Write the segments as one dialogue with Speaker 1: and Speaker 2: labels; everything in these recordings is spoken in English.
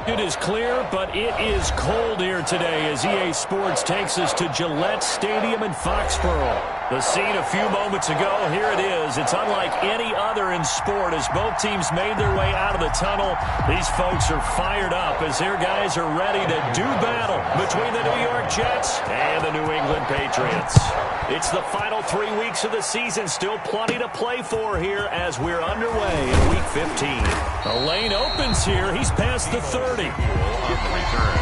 Speaker 1: It is clear, but it is cold here today as EA Sports takes us to Gillette Stadium in Foxborough. The scene a few moments ago, here it is. It's unlike any other in sport as both teams made their way out of the tunnel. These folks are fired up as their guys are ready to do battle between the New York Jets and the New England Patriots. It's the final 3 weeks of the season. Still plenty to play for here as we're underway in Week 15. The lane opens here. He's past the 30.
Speaker 2: On the return,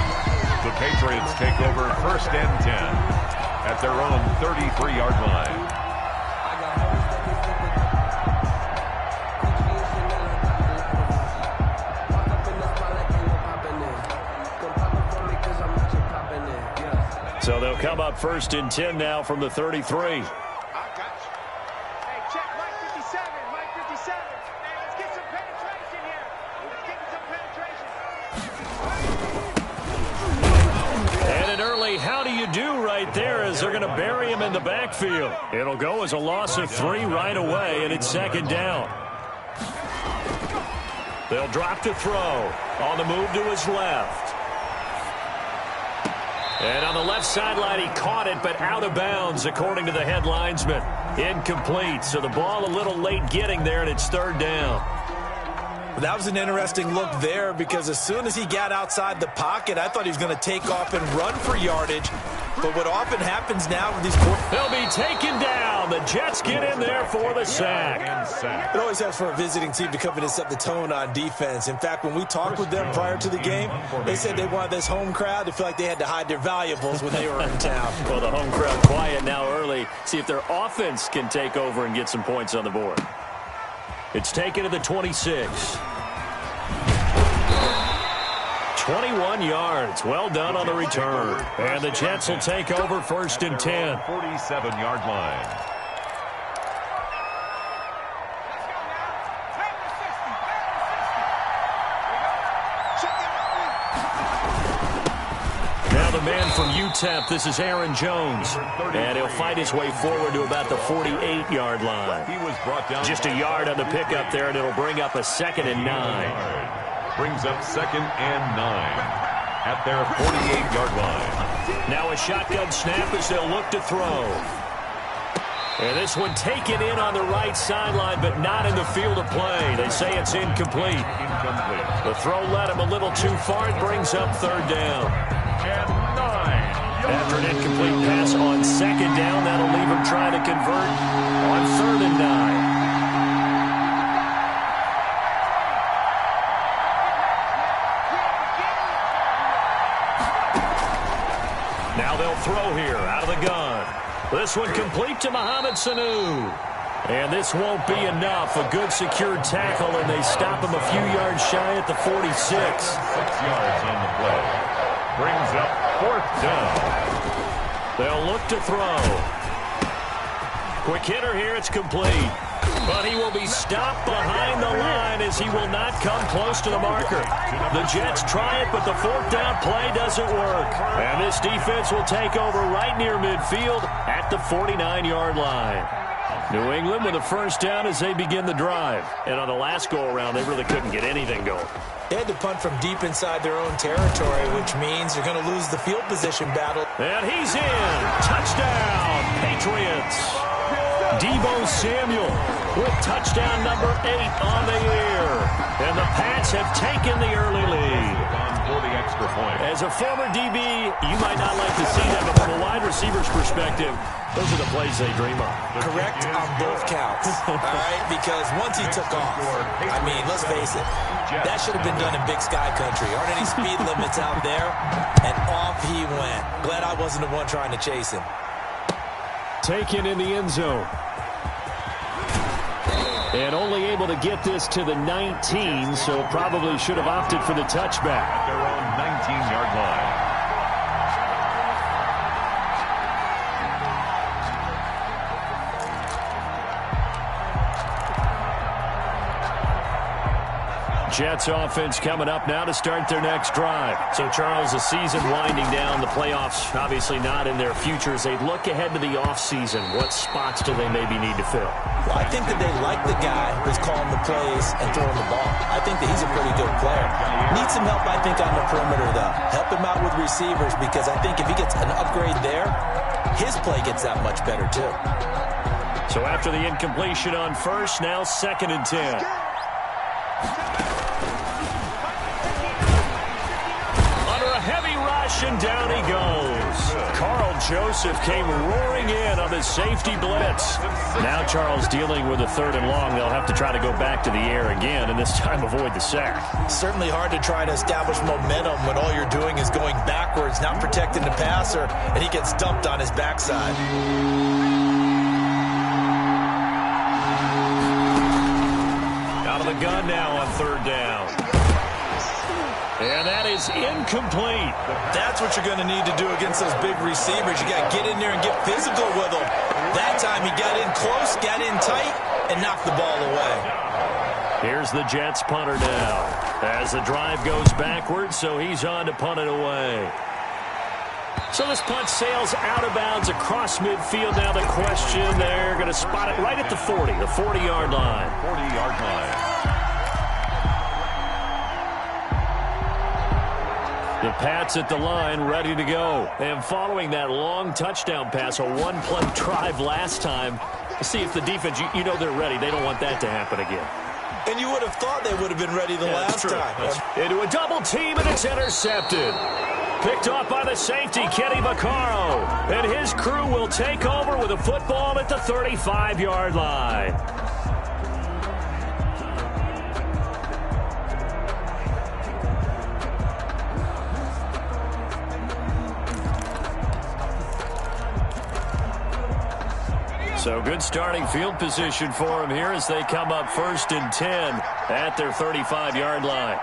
Speaker 2: the Patriots take over 1st and 10 at their own 33-yard line.
Speaker 1: So they'll come up 1st and 10 now from the 33. How do you do right there as they're going to bury him in the backfield. It'll go as a loss of 3 right away, and it's 2nd down. They'll drop to throw. On the move to his left. And on the left sideline, he caught it, but out of bounds, according to the head linesman. Incomplete, so the ball a little late getting there, and it's 3rd down.
Speaker 3: That was an interesting look there because as soon as he got outside the pocket, I thought he was going to take off and run for yardage. But what often happens now with these quarterbacks,
Speaker 1: they'll be taken down. The Jets get in there for the sack.
Speaker 3: It always helps for a visiting team to come in and set the tone on defense. In fact, when we talked with them prior to the game, they said they wanted this home crowd to feel like they had to hide their valuables when they were in town.
Speaker 1: Well, the home crowd quiet now early. See if their offense can take over and get some points on the board. It's taken to the 26. 21 yards. Well done on the return. And the Jets will take over 1st and 10.
Speaker 2: 47-yard line.
Speaker 1: Now the man from UTEP, this is Aaron Jones. And he'll fight his way forward to about the 48-yard line.
Speaker 2: He was brought down
Speaker 1: just a yard on the pickup there, and it'll bring up a 2nd and 9.
Speaker 2: Brings up 2nd and 9 at their 48-yard line.
Speaker 1: Now a shotgun snap as they'll look to throw. And this one taken in on the right sideline, but not in the field of play. They say it's incomplete. The throw led him a little too far. It brings up 3rd down.
Speaker 2: And 9.
Speaker 1: After an incomplete pass on 2nd down, that'll leave him trying to convert on 3rd and 9. Now they'll throw here out of the gun. This one complete to Mohamed Sanu. And this won't be enough. A good secured tackle, and they stop him a few yards shy at the 46.
Speaker 2: 6 yards on the play. Brings up 4th down.
Speaker 1: They'll look to throw. Quick hitter here. It's complete. But he will be stopped behind the line as he will not come close to the marker. The Jets try it, but the 4th down play doesn't work. And this defense will take over right near midfield at the 49-yard line. New England with a 1st down as they begin the drive. And on the last go-around, they really couldn't get anything going.
Speaker 3: They had to punt from deep inside their own territory, which means they're going to lose the field position battle.
Speaker 1: And he's in. Touchdown, Patriots. Deebo Samuel with touchdown number 8 on the year. And the Pats have taken the early lead.
Speaker 2: For the extra point.
Speaker 1: As a former DB, you might not like to see that, but from a wide receiver's perspective, those are the plays they dream of.
Speaker 3: Correct on both counts. All right, because once he took off, I mean, let's face it, that should have been done in Big Sky Country. Aren't any speed limits out there? And off he went. Glad I wasn't the one trying to chase him.
Speaker 1: Taken in the end zone. And only able to get this to the 19, so probably should have opted for the touchback.
Speaker 2: At their own 19-yard line.
Speaker 1: Jets offense coming up now to start their next drive. So, Charles, the season winding down, the playoffs obviously not in their future. As they look ahead to the offseason, what spots do they maybe need to fill?
Speaker 3: Well, I think that they like the guy who's calling the plays and throwing the ball. I think that he's a pretty good player. Needs some help, I think, on the perimeter, though. Help him out with receivers, because I think if he gets an upgrade there, his play gets that much better, too.
Speaker 1: So after the incompletion on first, now 2nd and 10. Under a heavy rush, and down he goes. Carl Joseph came roaring in on the safety blitz. Now Charles dealing with a 3rd and long. They'll have to try to go back to the air again, and this time avoid the sack. Certainly hard to try to establish momentum when all you're doing is going backwards, not protecting the passer, and he gets dumped on his backside. The gun now on 3rd down. And that is incomplete. That's what you're going to need to do against those big receivers. You got to get in there and get physical with them. That time he got in close, got in tight, and knocked the ball away. Here's the Jets punter now. As the drive goes backwards, so he's on to punt it away. So this punt sails out of bounds across midfield. Now the question, they're going to spot it right at the 40, the 40-yard line.
Speaker 2: 40-yard line.
Speaker 1: The Pats at the line, ready to go. And following that long touchdown pass, a one-play drive last time, see if the defense, you know they're ready. They don't want that to happen again.
Speaker 3: And you would have thought they would have been ready the last time.
Speaker 1: Into a double team, and it's intercepted. Picked off by the safety, Kenny Vaccaro. And his crew will take over with a football at the 35-yard line. So good starting field position for him here as they come up 1st and 10 at their 35-yard line.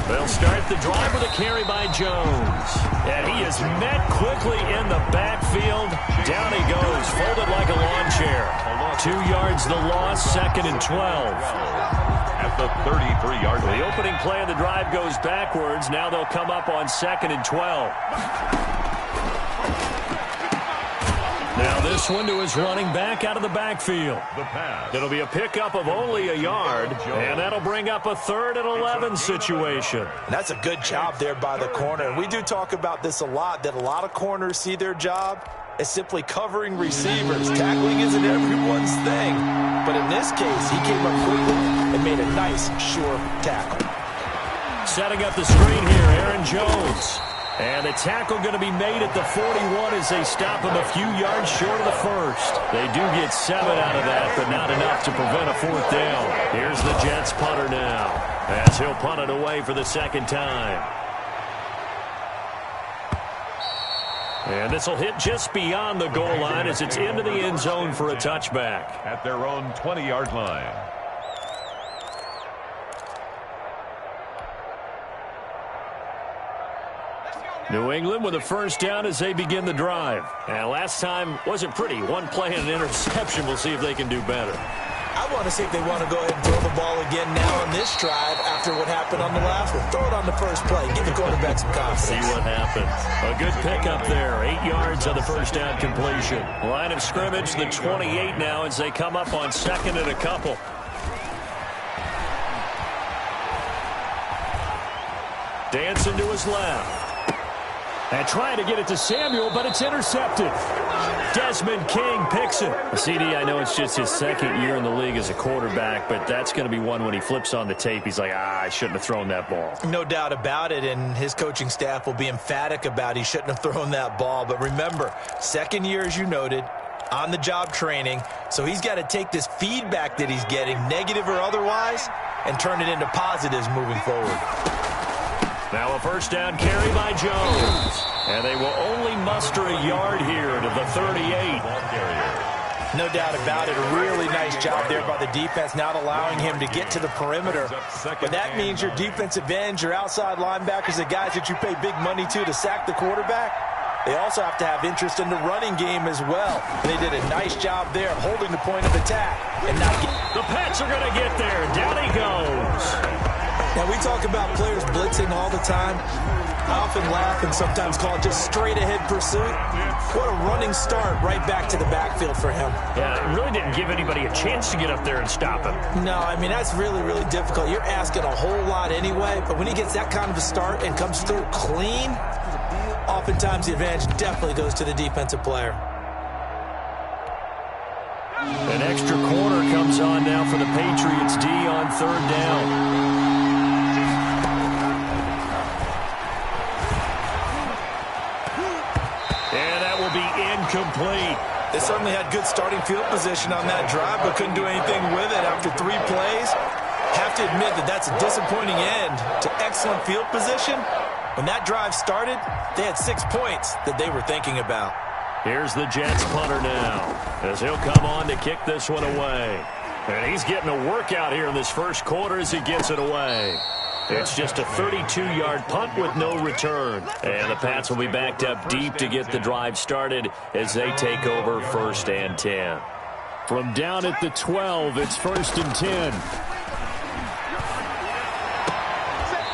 Speaker 1: They'll start the drive with a carry by Jones. And he is met quickly in the backfield. Down he goes, folded like a lawn chair. 2 yards the loss, 2nd and 12.
Speaker 2: At the 33-yard line.
Speaker 1: The opening play of the drive goes backwards. Now they'll come up on 2nd and 12. Now this one to his running back out of the backfield. It'll be a pickup of only a yard, and that'll bring up a 3rd and 11 situation.
Speaker 3: And that's a good job there by the corner. And we do talk about this a lot, that a lot of corners see their job as simply covering receivers. Tackling isn't everyone's thing. But in this case, he came up quickly and made a nice, sure tackle.
Speaker 1: Setting up the screen here, Aaron Jones. And the tackle going to be made at the 41 as they stop him a few yards short of the first. They do get 7 out of that, but not enough to prevent a 4th down. Here's the Jets punter now, as he'll punt it away for the 2nd time. And this will hit just beyond the goal line as it's into the end zone for a touchback.
Speaker 2: At their own 20-yard line.
Speaker 1: New England with a 1st down as they begin the drive. And last time wasn't pretty. 1 play and an interception. We'll see if they can do better.
Speaker 3: I want to see if they want to go ahead and throw the ball again now on this drive after what happened on the last one. Throw it on the first play. Give the quarterback some confidence.
Speaker 1: See what happens. A good pickup there. 8 yards on the 1st down completion. Line of scrimmage, the 28 now as they come up on 2nd and a couple. Dancing to his left. And trying to get it to Samuel, but it's intercepted. Desmond King picks it. CD, I know it's just his 2nd year in the league as a quarterback, but that's going to be one when he flips on the tape. He's like, I shouldn't have thrown that ball.
Speaker 3: No doubt about it, and his coaching staff will be emphatic about he shouldn't have thrown that ball. But remember, 2nd year, as you noted, on-the-job training, so he's got to take this feedback that he's getting, negative or otherwise, and turn it into positives moving forward.
Speaker 1: Now a 1st down carry by Jones. And they will only muster a yard here to the 38.
Speaker 3: No doubt about it. A really nice job there by the defense, not allowing him to get to the perimeter. But that means your defensive ends, your outside linebackers, the guys that you pay big money to sack the quarterback, they also have to have interest in the running game as well. They did a nice job there of holding the point of attack and not get...
Speaker 1: The Pats are going to get there. Down he goes.
Speaker 3: Now, we talk about players blitzing all the time. I often laugh and sometimes call it just straight-ahead pursuit. What a running start right back to the backfield for him.
Speaker 1: Yeah, it really didn't give anybody a chance to get up there and stop him.
Speaker 3: No, I mean, that's really, really difficult. You're asking a whole lot anyway, but when he gets that kind of a start and comes through clean, oftentimes the advantage definitely goes to the defensive player.
Speaker 1: An extra quarter comes on now for the Patriots D on third down. Incomplete.
Speaker 3: They certainly had good starting field position on that drive, but couldn't do anything with it after 3 plays. Have to admit that that's a disappointing end to excellent field position. When that drive started, they had 6 points that they were thinking about.
Speaker 1: Here's the Jets punter now, as he'll come on to kick this one away. And he's getting a workout here in this first quarter as he gets it away. It's just a 32-yard punt with no return. And the Pats will be backed up deep to get the drive started as they take over 1st and 10. From down at the 12, it's 1st and 10.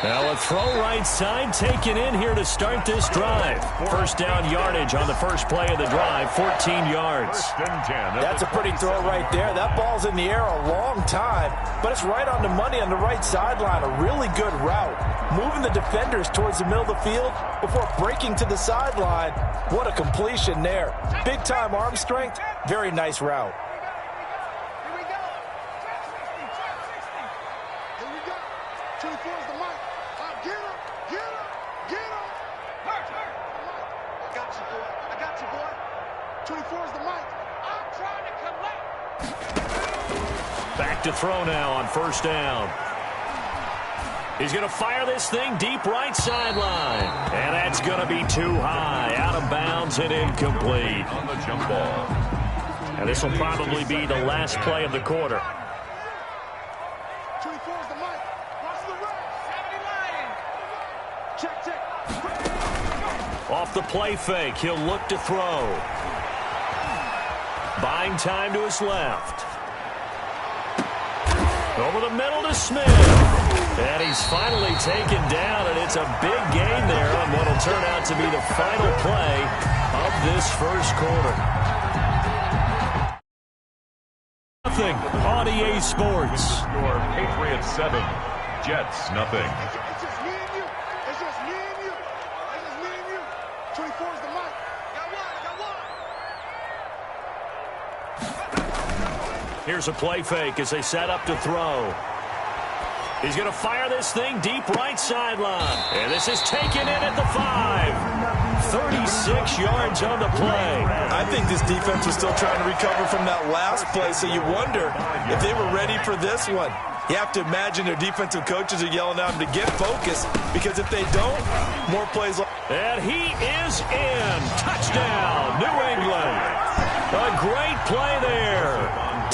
Speaker 1: Now a throw right side taken in here to start this drive. First down yardage on the first play of the drive, 14 yards.
Speaker 3: That's a pretty throw right there. That ball's in the air a long time, but it's right on the money on the right sideline. A really good route. Moving the defenders towards the middle of the field before breaking to the sideline. What a completion there. Big-time arm strength. Very nice route.
Speaker 1: Back to throw now on first down. He's going to fire this thing deep right sideline. And that's going to be too high. Out of bounds and incomplete.
Speaker 2: On the jump ball.
Speaker 1: And this will probably be the last play of the quarter.
Speaker 4: 24 is the mic. Watch the right. Check.
Speaker 1: Off the play fake, he'll look to throw. Buying time to his left. Over the middle to Smith. And he's finally taken down, and it's a big gain there on what will turn out to be the final play of this first quarter. Nothing on EA Sports.
Speaker 2: Your Patriots 7, Jets nothing.
Speaker 4: It's just me and you. It's just me and you. It's just me and you. 24 is the mic. Got one.
Speaker 1: Here's a play fake as they set up to throw. He's going to fire this thing deep right sideline. And this is taken in at the 5. 36 yards on the play.
Speaker 3: I think this defense was still trying to recover from that last play, so you wonder if they were ready for this one. You have to imagine their defensive coaches are yelling at them to get focused, because if they don't, more plays.
Speaker 1: And he is in. Touchdown, New England. A great play there.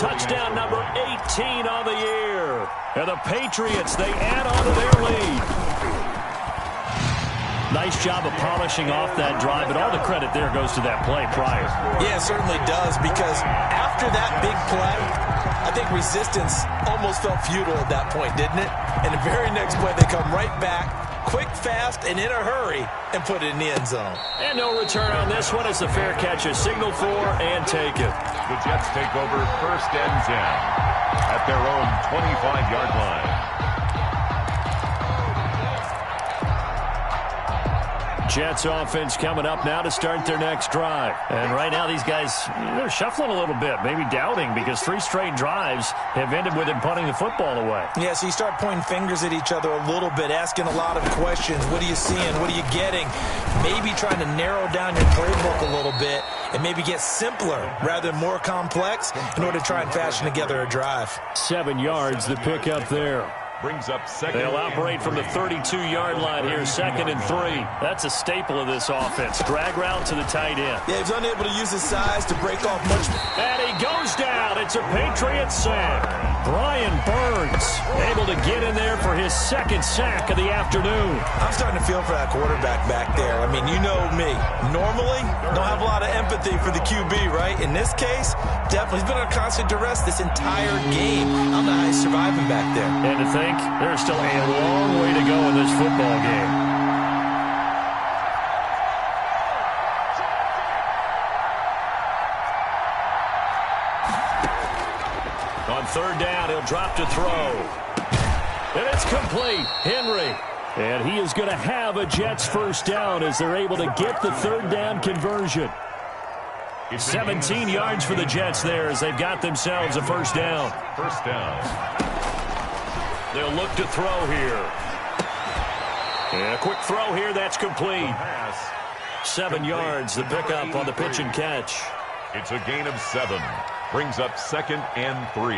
Speaker 1: Touchdown number 18 on the year. And the Patriots, they add on to their lead. Nice job of polishing off that drive, but all the credit there goes to that play prior.
Speaker 3: Yeah, it certainly does, because after that big play, I think resistance almost felt futile at that point, didn't it? And the very next play, they come right back, quick, fast, and in a hurry, and put it in the end zone.
Speaker 1: And no return on this one as the fair catch is signaled for and taken.
Speaker 2: The Jets take over 1st and 10 at their own 25-yard line.
Speaker 1: Jets offense coming up now to start their next drive. And right now these guys, they're shuffling a little bit, maybe doubting, because 3 straight drives have ended with them punting the football away.
Speaker 3: Yeah, so you start pointing fingers at each other a little bit, asking a lot of questions. What are you seeing? What are you getting? Maybe trying to narrow down your playbook a little bit and maybe get simpler rather than more complex in order to try and fashion together a drive.
Speaker 1: 7 yards, the pick up there.
Speaker 2: Brings up second.
Speaker 1: They'll operate from the 32-yard line here, 2nd and 3. That's a staple of this offense. Drag route to the tight end.
Speaker 3: Yeah, he's unable to use his size to break off much.
Speaker 1: And he goes down. It's a Patriots sack. Brian Burns able to get in there for his second sack of the afternoon.
Speaker 3: I'm starting to feel for that quarterback back there. I mean, you know me. Normally, don't have a lot of empathy for the QB, right? In this case, definitely he's been under constant duress this entire game. I don't know how he's surviving back there.
Speaker 1: And to think, there's still a long way to go in this football game. On third down, he'll drop to throw. And it's complete. Henry. And he is going to have a Jets first down as they're able to get the third down conversion. 17 yards for the Jets there as they've got themselves a first down.
Speaker 2: First down.
Speaker 1: They'll look to throw here. And a quick throw here. That's complete. 7 yards, the pickup on the pitch and catch.
Speaker 2: It's a gain of 7. Brings up 2nd and 3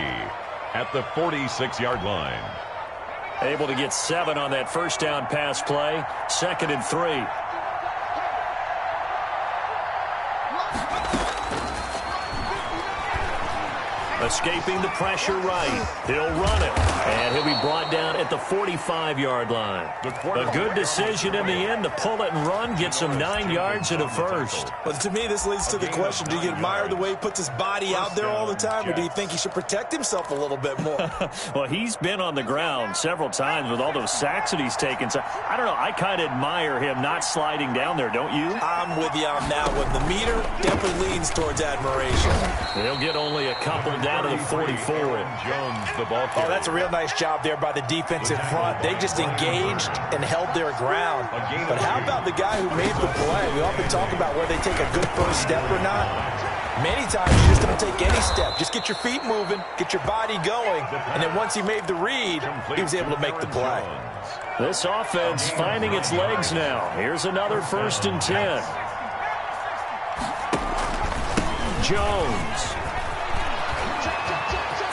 Speaker 2: at the 46-yard line.
Speaker 1: Able to get 7 on that first down pass play. 2nd and 3. Escaping the pressure right. He'll run it. And he'll be brought down at the 45-yard line. A good decision in the end to pull it and run. Get some 9 yards in a first.
Speaker 3: But to me, this leads to the question, do you admire the way he puts his body out there all the time, or do you think he should protect himself a little bit more?
Speaker 1: Well, he's been on the ground several times with all those sacks that he's taken. So, I don't know. I kind of admire him not sliding down there, don't you?
Speaker 3: I'm with you on that one. The meter definitely leans towards admiration.
Speaker 1: They'll get only a couple down to the 44.
Speaker 2: Jones, the ball
Speaker 3: Oh, that's a real nice job there by the defensive front. They just engaged and held their ground. But how about the guy who made the play? We often talk about whether they take a good first step or not. Many times you just don't take any step. Just get your feet moving, get your body going, and then once he made the read, he was able to make the play.
Speaker 1: This offense finding its legs now. Here's another 1st and 10. Jones.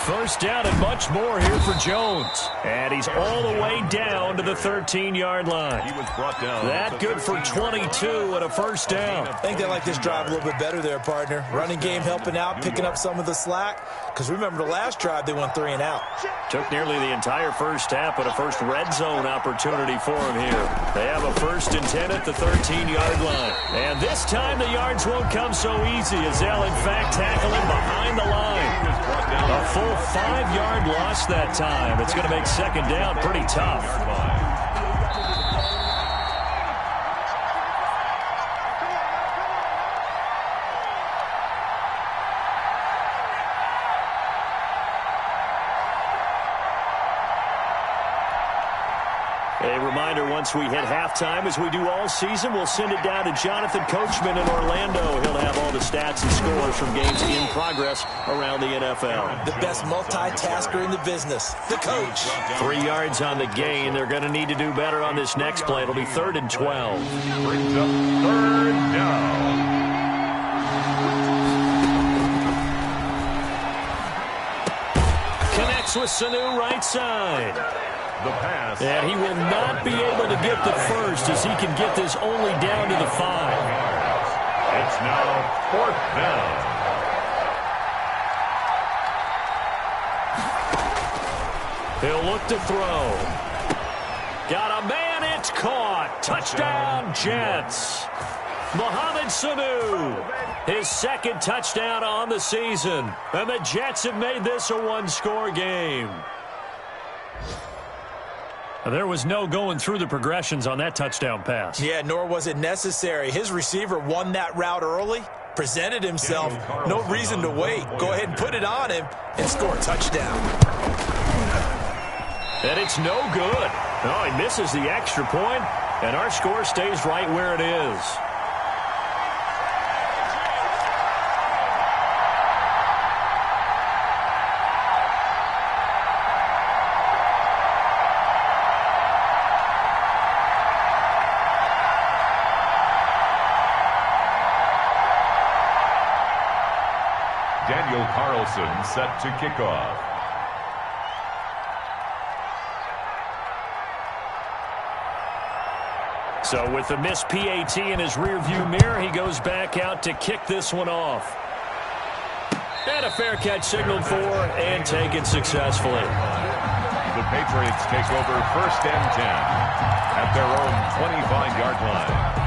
Speaker 1: First down and much more here for Jones. And he's all the way down to the 13-yard line.
Speaker 2: He was brought down.
Speaker 1: That good for 22 and a first down.
Speaker 3: I think they like this drive a little bit better there, partner. Running game helping out, picking up some of the slack. Because remember, the last drive, they went 3 and out.
Speaker 1: Took nearly the entire first half, but a first red zone opportunity for him here. They have a 1st and 10 at the 13-yard line. And this time the yards won't come so easy as they'll, in fact, tackle him behind the line. A full 5-yard loss that time. It's going to make 2nd down pretty tough. A reminder, once we hit halftime, as we do all season, we'll send it down to Jonathan Coachman in Orlando. He'll have all the stats and scores from games in progress around the NFL.
Speaker 3: The best multitasker in the business, the coach.
Speaker 1: 3 yards on the gain. They're going to need to do better on this next play. It'll be 3rd and 12.
Speaker 2: Brings up 3rd down.
Speaker 1: Connects with Sanu right side.
Speaker 2: The pass.
Speaker 1: And he will not be able to get the first as he can get this only down to the 5.
Speaker 2: It's now 4th down.
Speaker 1: He'll look to throw. Got a man, it's caught. Touchdown, Jets. Mohamed Sanu, his 2nd touchdown on the season. And the Jets have made this a 1-score game. There was no going through the progressions on that touchdown pass.
Speaker 3: Yeah, nor was it necessary. His receiver won that route early, presented himself, no reason to wait. Go ahead and put it on him and score a touchdown.
Speaker 1: And it's no good. Oh, he misses the extra point, and our score stays right where it is.
Speaker 2: Daniel Carlson set to kick off.
Speaker 1: So with the missed PAT in his rearview mirror, he goes back out to kick this one off. And a fair catch signaled for and taken successfully.
Speaker 2: The Patriots take over 1st and 10 at their own 25-yard line.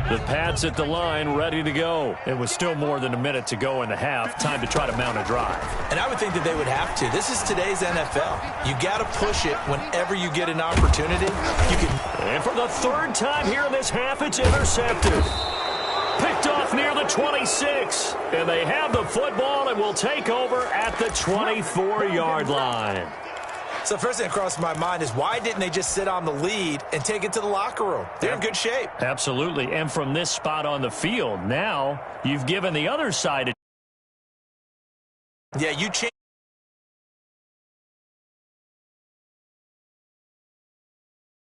Speaker 1: The Pats at the line, ready to go. It was still more than a minute to go in the half. Time to try to mount a drive.
Speaker 3: And I would think that they would have to. This is today's NFL. You got to push it whenever you get an opportunity. You can.
Speaker 1: And for the 3rd time here in this half, it's intercepted. Picked off near the 26. And they have the football and will take over at the 24-yard line.
Speaker 3: So first thing that crossed my mind is why didn't they just sit on the lead and take it to the locker room? They're in good shape.
Speaker 1: Absolutely. And from this spot on the field, now you've given the other side a...
Speaker 3: Yeah, you change.